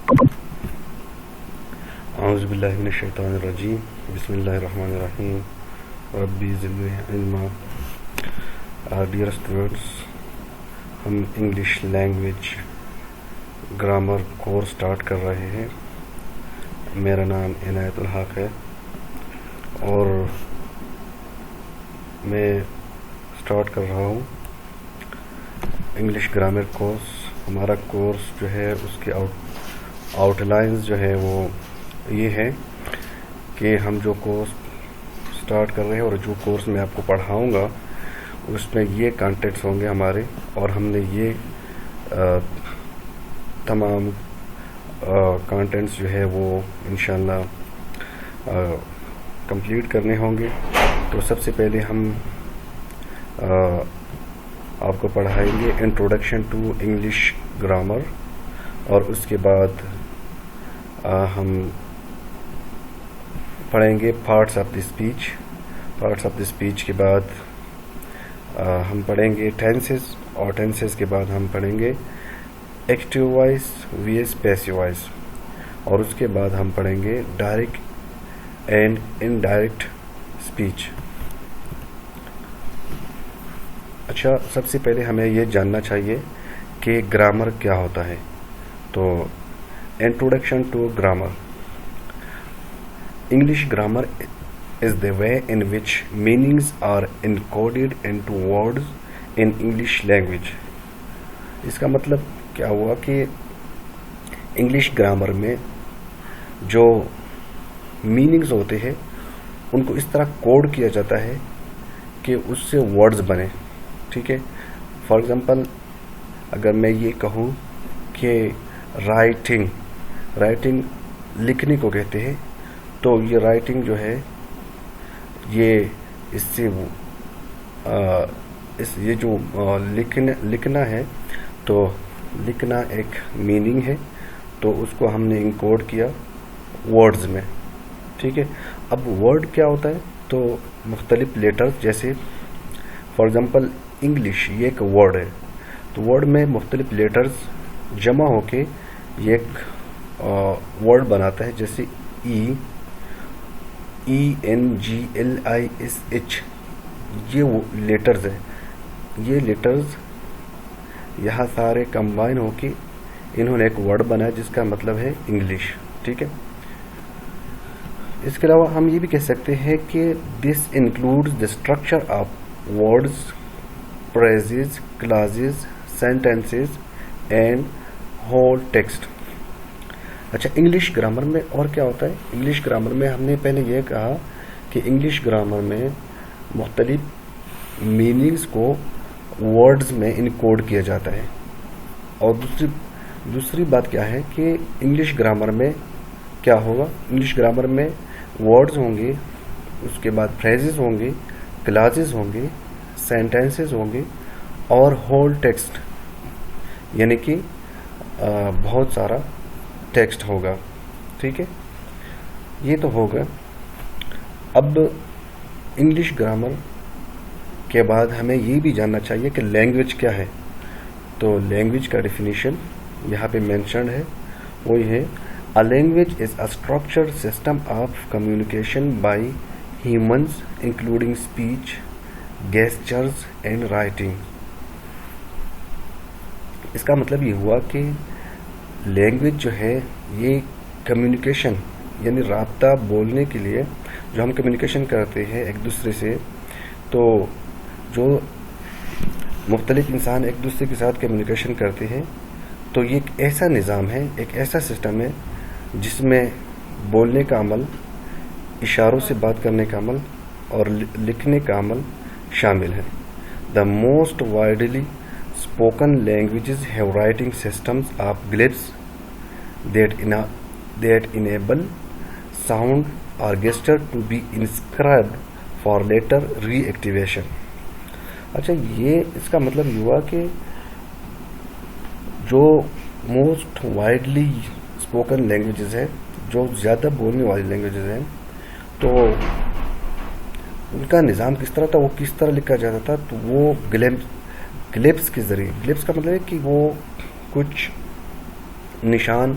اعوذ باللہ من الشیطان الرجیم بسم اللہ الرحمن الرحیم ربی زدنی علما. ڈیئر اسٹوڈنٹس، ہم English language grammar course start کر رہے ہیں. میرا نام عنایت الحق ہے اور میں سٹارٹ کر رہا ہوں انگلش گرامر کورس. ہمارا کورس جو ہے اس کے آؤٹ لائنز جو ہے وہ یہ ہے کہ ہم جو کورس سٹارٹ کر رہے ہیں اور جو کورس میں آپ کو پڑھاؤں گا اس میں یہ کانٹینٹس ہوں گے ہمارے، اور ہم نے یہ تمام کانٹینٹس جو ہے وہ انشاءاللہ کمپلیٹ کرنے ہوں گے. تو سب سے پہلے ہم آپ کو پڑھائیں گے انٹروڈکشن ٹو انگلش گرامر، اور اس کے بعد ہم پڑھیں گے parts of the speech. Parts of the speech کے بعد ہم پڑھیں گے ٹینسز، اور ٹینسز کے بعد ہم پڑھیں گے ایکٹیو وائس ویس پیسو وائس، اور اس کے بعد ہم پڑھیں گے ڈائریکٹ اینڈ انڈائریکٹ اسپیچ. اچھا، سب سے پہلے ہمیں یہ جاننا چاہیے کہ گرامر کیا ہوتا ہے. تو introduction to grammar. English grammar is the way in which meanings are encoded into words in English language. اس کا مطلب کیا ہوا کہ انگلش گرامر میں جو میننگز ہوتے ہیں ان کو اس طرح کوڈ کیا جاتا ہے کہ اس سے ورڈز بنے. ٹھیک ہے، فار ایگزامپل اگر میں یہ کہوں کہ رائٹنگ لکھنے کو کہتے ہیں، تو یہ رائٹنگ جو ہے یہ اس سے یہ جو لکھنا ہے، تو لکھنا ایک میننگ ہے، تو اس کو ہم نے انکوڈ کیا ورڈز میں. ٹھیک ہے، اب ورڈ کیا ہوتا ہے؟ تو مختلف لیٹرز، جیسے فار ایگزامپل انگلش یہ ایک ورڈ ہے، تو ورڈ میں مختلف لیٹرز جمع ہو کے یہ ایک ورڈ بناتا ہے. جیسے ENGLISH، یہ وہ لیٹرز ہیں. یہ لیٹرز یہاں سارے کمبائن ہو کے انہوں نے ایک ورڈ بنایا جس کا مطلب ہے انگلش. ٹھیک ہے، اس کے علاوہ ہم یہ بھی کہہ سکتے ہیں کہ this includes the structure of words, phrases, clauses, sentences and whole text. اچھا، انگلش گرامر میں اور کیا ہوتا ہے؟ انگلش گرامر میں ہم نے پہلے یہ کہا کہ انگلش گرامر میں مختلف میننگز کو ورڈز میں انکوڈ کیا جاتا ہے. اور دوسری بات کیا ہے کہ انگلش گرامر میں کیا ہوگا؟ انگلش گرامر میں ورڈز ہوں گے، اس کے بعد فریزز ہوں گے، کلازز ہوں گے، سینٹینسز ہوں گے، اور ہول ٹیکسٹ، یعنی کہ بہت سارا ٹیکسٹ ہوگا. ٹھیک ہے، یہ تو ہوگا. اب انگلش گرامر کے بعد ہمیں یہ بھی جاننا چاہیے کہ لینگویج کیا ہے. تو لینگویج کا ڈیفینیشن یہاں پہ مینشنڈ ہے، وہ یہ ہے: A language is a structured system of communication by humans including speech, gestures and writing. اس کا مطلب یہ ہوا کہ لینگویج جو ہے یہ کمیونیکیشن، یعنی رابطہ بولنے کے لیے جو ہم کمیونیکیشن کرتے ہیں ایک دوسرے سے، تو جو مختلف انسان ایک دوسرے کے ساتھ کمیونیکیشن کرتے ہیں، تو یہ ایک ایسا نظام ہے، ایک ایسا سسٹم ہے جس میں بولنے کا عمل، اشاروں سے بات کرنے کا عمل اور لکھنے کا عمل شامل ہے. The most widely spoken languages have writing systems of glyphs that enable sound or gesture to be inscribed for later reactivation. اچھا، یہ اس کا مطلب یہ ہوا کہ جو موسٹ وائڈلی اسپوکن لینگویجز ہیں، جو زیادہ بولنے والی لینگویجز ہیں، تو ان کا نظام کس طرح تھا، وہ کس طرح لکھا جاتا تھا؟ تو وہ گلیپس کے ذریعے. گلیپس کا مطلب ہے کہ وہ کچھ نشان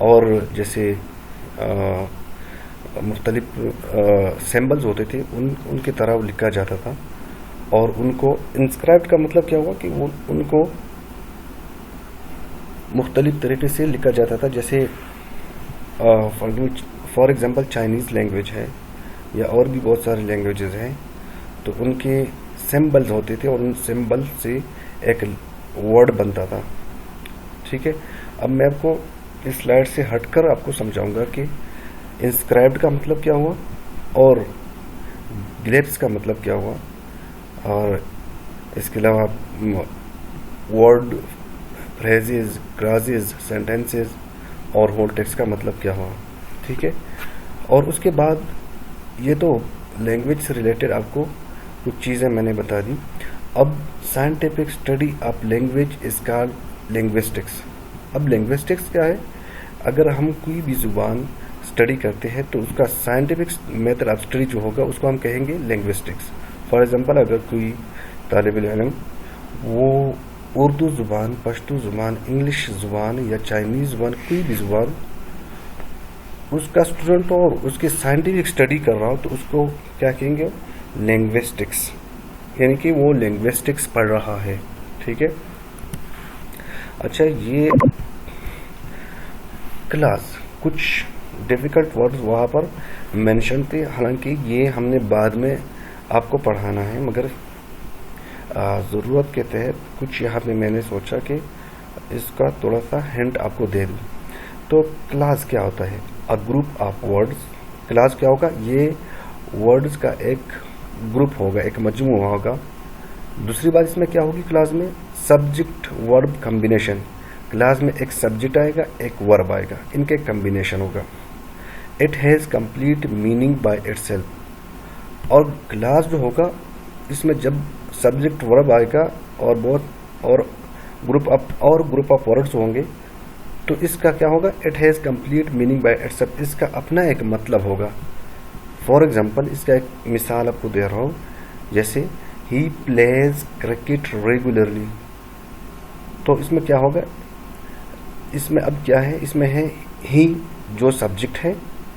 اور جیسے مختلف سمبلز ہوتے تھے ان کی طرح لکھا جاتا تھا، اور ان کو انسکرائبڈ کا مطلب کیا ہوا کہ وہ ان کو مختلف طریقے سے لکھا جاتا تھا. جیسے فار ایگزامپل چائنیز لینگویج ہے یا اور بھی بہت سارے لینگویجز ہیں، تو ان کے سمبلز ہوتے تھے اور ان سمبل سے ایک ورڈ بنتا تھا. ٹھیک ہے، اب میں آپ کو اس سلائڈ سے ہٹ کر آپ کو سمجھاؤں گا کہ انسکرائبڈ کا مطلب کیا ہوا اور گلیپس کا مطلب کیا ہوا، اور اس کے علاوہ ورڈ، فریزز، کلازز، سینٹینسز اور ہول ٹیکسٹ کا مطلب کیا ہوا. ٹھیک ہے، اور اس کے بعد یہ تو لینگویج سے ریلیٹڈ آپ کو کچھ چیزیں میں نے بتا دی. اب scientific study of language is called linguistics. اب لنگوسٹکس کیا ہے؟ اگر ہم کوئی بھی زبان اسٹڈی کرتے ہیں تو اس کا سائنٹیفک میتھڈ آف اسٹڈی جو ہوگا اس کو ہم کہیں گے لنگوسٹکس. فار ایگزامپل اگر کوئی طالب علم وہ اردو زبان، پشتو زبان، انگلش زبان یا چائنیز زبان، کوئی بھی زبان اس کا اسٹوڈنٹ ہو اور اس کی سائنٹیفک اسٹڈی کر رہا ہو تو اس کو کیا کہیں گے؟ لنگوسٹکس، یعنی کہ وہ لنگوسٹکس پڑھ رہا ہے. ٹھیک ہے، اچھا یہ کلاس کچھ ڈیفیکلٹ ورڈز وہاں پر مینشن تھے، حالانکہ یہ ہم نے بعد میں آپ کو پڑھانا ہے، مگر ضرورت کے تحت کچھ یہاں پہ میں نے سوچا کہ اس کا تھوڑا سا ہنٹ آپ کو دے دوں. تو کلاس کیا ہوتا ہے؟ A group of words. Class کیا ہوگا؟ یہ ورڈز کا ایک گروپ ہوگا، ایک مجموعہ ہوگا. دوسری بات اس میں کیا ہوگی؟ کلاس میں سبجیکٹ ورب کمبینیشن. کلاس میں ایک سبجیکٹ آئے گا، ایک ورب آئے گا، ان کے کمبینیشن ہوگا. It has complete meaning by اٹ سیلف. اور کلاس جو ہوگا اس میں جب سبجیکٹ ورب آئے گا اور گروپ آف ورڈز ہوں گے تو اس کا کیا ہوگا؟ It has complete meaning by اٹ سیلف. اس کا اپنا ایک مطلب ہوگا. فار ایگزامپل اس کا ایک مثال آپ کو دے رہا ہوں، جیسے ہی پلیز کرکٹ ریگولرلی. تو اس میں کیا ہوگا؟ اس میں اب کیا ہے؟ اس میں ہے ہی جو سبجیکٹ ہے.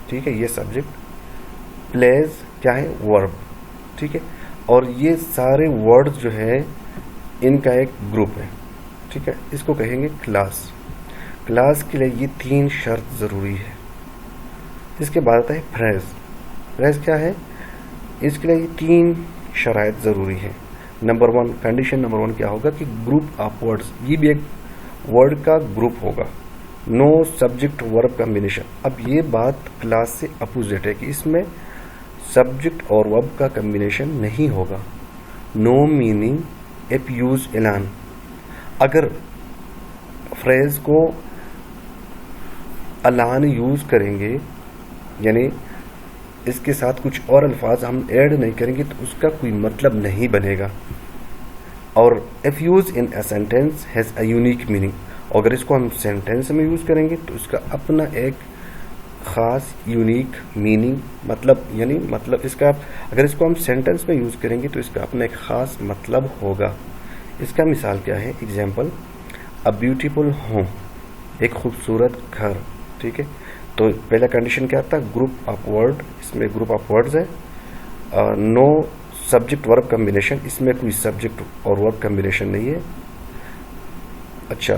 ٹھیک ہے، یہ سبجیکٹ، پلیز کیا ہے؟ ورب. ٹھیک ہے، اور یہ سارے ورڈز جو ہے ان کا ایک گروپ ہے. ٹھیک ہے، اس کو کہیں گے کلاس. کلاس کے لیے یہ 3 شرط ضروری ہے. اس کے بعد آتا ہے فریز. فریز کیا ہے؟ اس کے لیے یہ 3 شرائط ضروری ہے. نمبر 1، کنڈیشن نمبر 1 کیا ہوگا کہ گروپ آف ورڈز، یہ بھی ایک ورڈ کا گروپ ہوگا. نو سبجیکٹ ورب کمبینیشن. اب یہ بات کلاس سے اپوزٹ ہے کہ اس میں سبجیکٹ اور ورب کا کمبینیشن نہیں ہوگا. نو میننگ ایف یوز اعلان. اگر فریز کو الان یوز کریں گے، یعنی اس کے ساتھ کچھ اور الفاظ ہم ایڈ نہیں کریں گے تو اس کا کوئی مطلب نہیں بنے گا. اور if use in a sentence has a unique meaning. اگر اس کو ہم سینٹینس میں یوز کریں گے تو اس کا اپنا ایک خاص یونیک میننگ، مطلب، یعنی مطلب اس کا، اگر اس کو ہم سینٹینس میں یوز کریں گے تو اس کا اپنا ایک خاص مطلب ہوگا. اس کا مثال کیا ہے؟ ایگزامپل، اے بیوٹیفل ہوم، ایک خوبصورت گھر. ٹھیک ہے، تو پہلا کنڈیشن کیا تھا؟ Group of word. اس میں گروپ آف ورڈز ہے. نو سبجیکٹ ورب کمبینیشن، اس میں کوئی سبجیکٹ اور ورب کمبینیشن نہیں ہے. اچھا،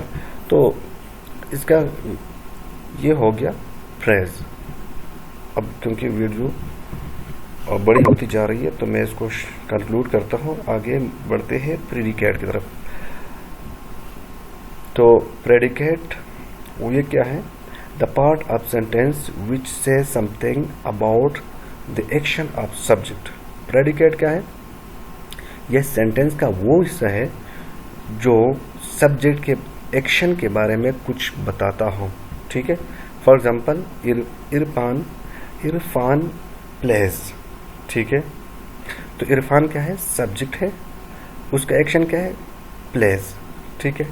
تو اس کا یہ ہو گیا فریز. اب کیونکہ ویڈیو بڑی ہوتی جا رہی ہے تو میں اس کو کنکلوڈ کرتا ہوں. آگے بڑھتے ہیں پریڈیکیٹ کی طرف. تو پریڈیکیٹ وہ یہ کیا ہے؟ دا پارٹ آف سینٹینس وچ سے some thing about the action of subject. Predicate کیا ہے؟ یہ سینٹینس کا وہ حصہ ہے جو سبجیکٹ کے ایکشن کے بارے میں کچھ بتاتا ہو. ٹھیک ہے، فار ایگزامپل عرفان پلیز. ٹھیک ہے، تو عرفان کیا ہے؟ سبجیکٹ ہے، اس کا ایکشن کیا ہے؟ پلیز. ٹھیک ہے،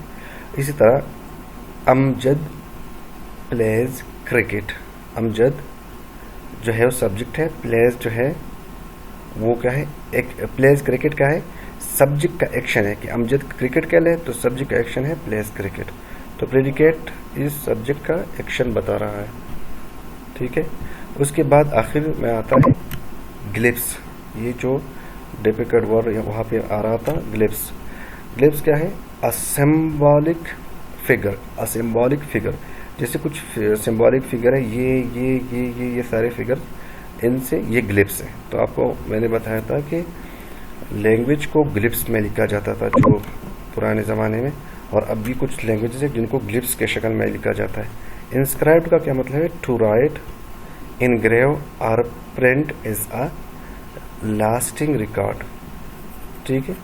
اسی طرح امجد پلیز کرکٹ. امجد جو ہے وہ سبجیکٹ ہے، پلیز جو ہے وہ کیا ہے؟ ایک پلیز کرکٹ کا ہے، سبجیکٹ کا ایکشن ہے کہ امجد کرکٹ کھیلے، تو سبجیکٹ کا ایکشن ہے پلیز کرکٹ. تو تو پریڈیکیٹ اس سبجیکٹ کا ایکشن بتا رہا ہے. ٹھیک ہے. اس کے بعد آخر میں آتا ہے گلپس. یہ جو ڈیپیکٹ ورڈ وہاں پہ آ رہا تھا گلپس. گلپس کیا ہے؟ Symbolic figure. جیسے کچھ سمبولک فگر ہے، یہ سارے فگر، ان سے یہ گلپس ہیں. تو آپ کو میں نے بتایا تھا کہ لینگویج کو گلپس میں لکھا جاتا تھا جو پرانے زمانے میں، اور اب بھی کچھ لینگویجز ہیں جن کو گلپس کے شکل میں لکھا جاتا ہے. انسکرائبڈ کا کیا مطلب ہے؟ ٹو رائٹ، انگریو اور print is a lasting record. ٹھیک ہے.